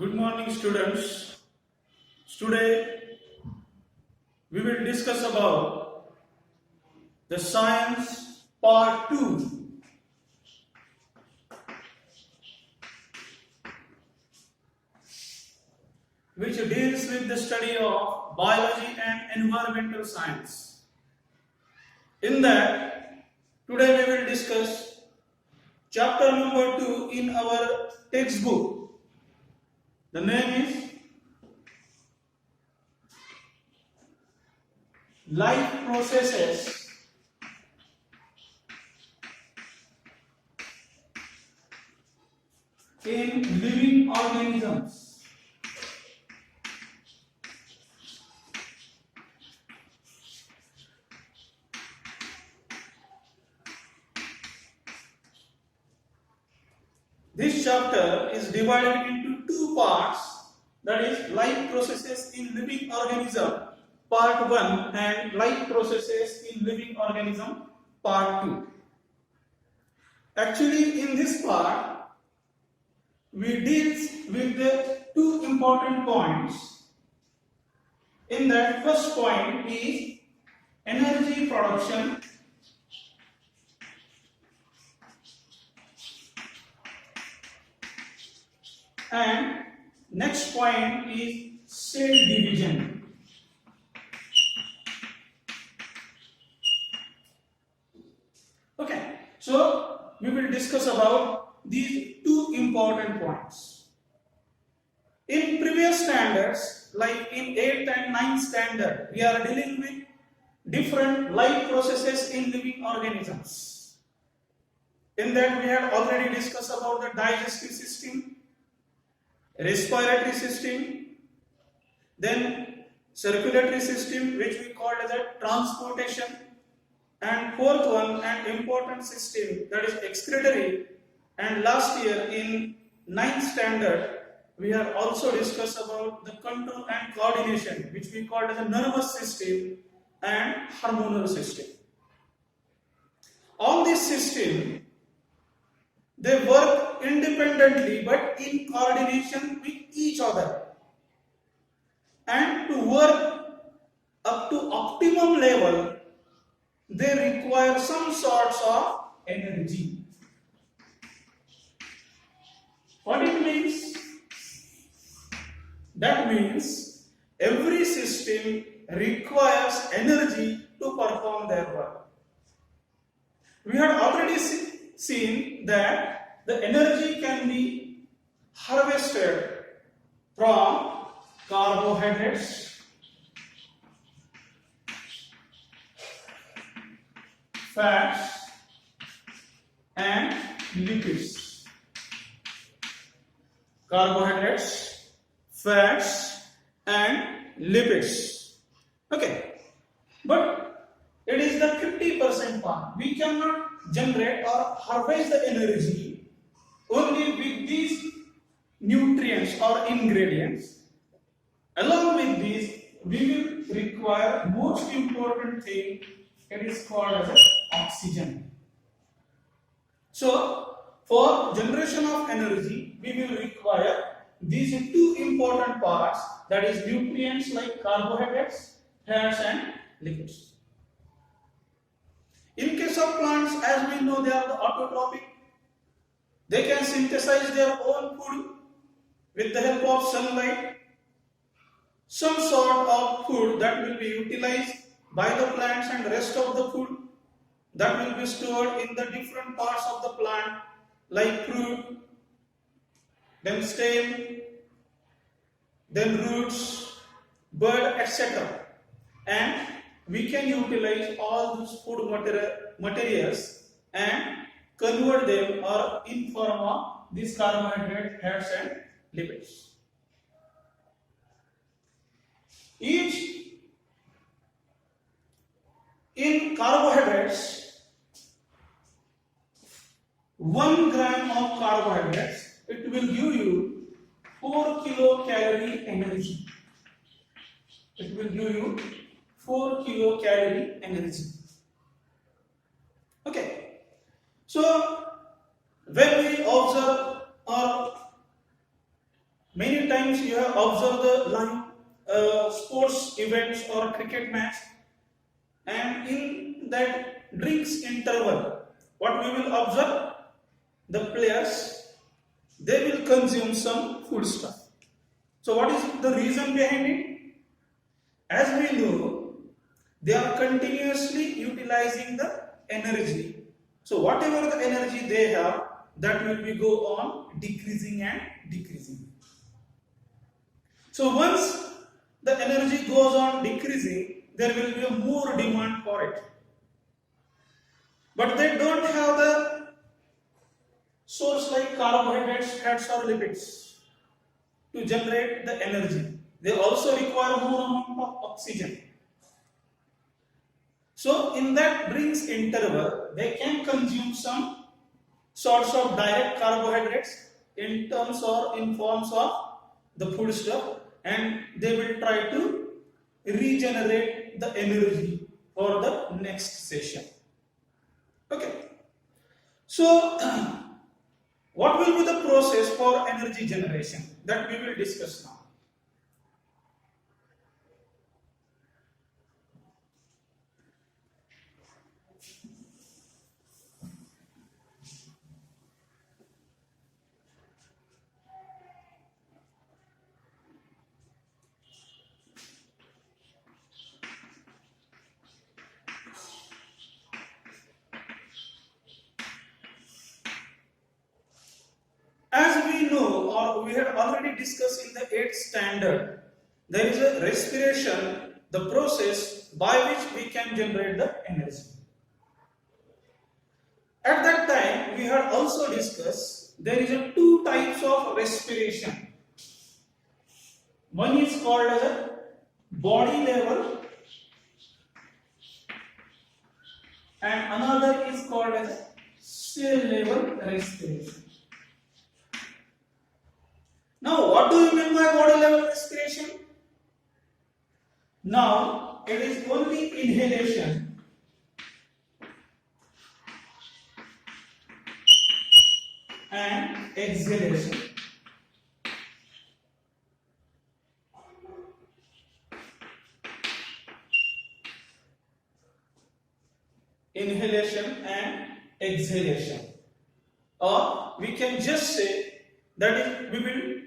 Good morning, students. Today we will discuss about the science part 2, which deals with the study of biology and environmental science. In that, today we will discuss chapter number 2 in our textbook. The name is Life Processes in Living Organisms. This chapter is divided into two parts, that is life processes in living organism part 1 and life processes in living organism part 2. Actually, in this part we deal with the two important points. In that, first point is energy production and next point is cell division. Okay, so we will discuss about these two important points. In previous standards, like in 8th and 9th standard, we are dealing with different life processes in living organisms. In that, we have already discussed about the digestive system, respiratory system, then circulatory system, which we call as a transportation, and fourth one, an important system, that is excretory. And last year in 9th standard, we have also discussed about the control and coordination, which we call as a nervous system and hormonal system. All these systems, they work independently but in coordination with each other. And to work up to optimum level, they require some sorts of energy. What it means? That means every system requires energy to perform their work. We have already seen that the energy can be harvested from carbohydrates, fats, and lipids. Carbohydrates, fats, and lipids. Okay, but it is the 50% part. We cannot generate or harvest the energy only with these nutrients or ingredients. Along with these, we will require most important thing. It is called as oxygen. So, for generation of energy, we will require these two important parts, that is nutrients like carbohydrates, fats, and lipids. In case of plants, as we know, they are the autotrophic. They can synthesize their own food with the help of sunlight. Some sort of food that will be utilized by the plants and rest of the food that will be stored in the different parts of the plant, like fruit, then stem, then roots, bud, etc. And we can utilize all these food materials and convert them or in form of these carbohydrates, fats, and lipids. Each in carbohydrates, 1 gram of carbohydrates, it will give you 4 kilocalorie energy. It will give you 4 kilocalorie energy. Okay. So, when we observe or many times you have observed the live sports events or cricket match, and in that drinks interval, what we will observe, the players, they will consume some food stuff. So what is the reason behind it? As we know, they are continuously utilizing the energy. So whatever the energy they have, that will be go on decreasing and decreasing. So once the energy goes on decreasing, there will be a more demand for it. But they don't have the source like carbohydrates, fats or lipids to generate the energy. They also require more amount of oxygen. So in that drinks interval, they can consume some sorts of direct carbohydrates in terms or in forms of the food stuff, and they will try to regenerate the energy for the next session. Okay. So what will be the process for energy generation? That we will discuss now. As we know, or we had already discussed in the 8th standard, there is a respiration, the process by which we can generate the energy. At that time, we had also discussed there is a two types of respiration. One is called as a body level, and another is called as a cell level respiration. Now, what do you mean by body level respiration? Now, it is only inhalation and exhalation. Inhalation and exhalation. Or we can just say that is, we will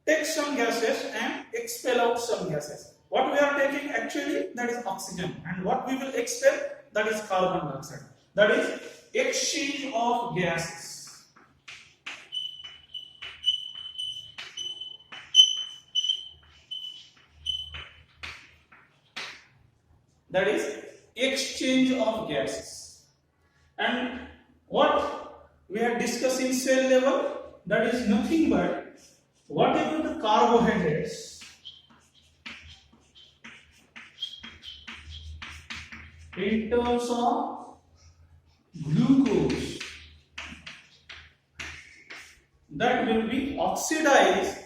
take some gases and expel out some gases. What we are taking actually, that is oxygen, and what we will expel, that is carbon dioxide. That is exchange of gases. That is exchange of gases. And what we have discussed in cell level, that is nothing but whatever the carbohydrates in terms of glucose that will be oxidized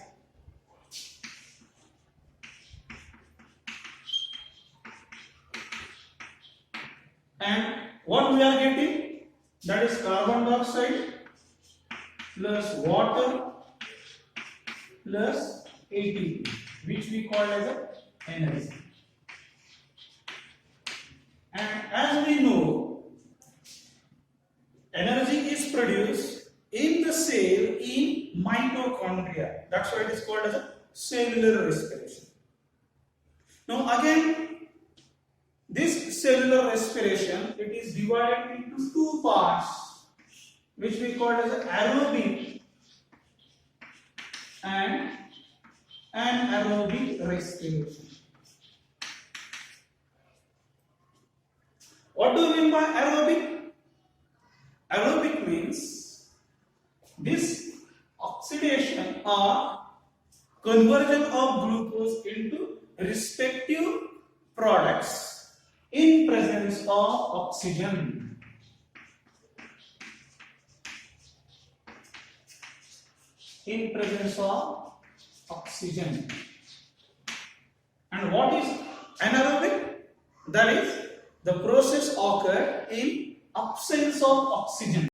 and what we are getting, that is carbon dioxide plus water plus ATP, which we call as a energy. And as we know, energy is produced in the cell in mitochondria. That's why it is called as a cellular respiration. Now again, this cellular respiration, it is divided into two parts, which we call as aerobic and anaerobic respiration. What do you mean by aerobic? Aerobic means this oxidation or conversion of glucose into respective products in presence of oxygen. In presence of oxygen. And what is anaerobic? That is, the process occurs in absence of oxygen.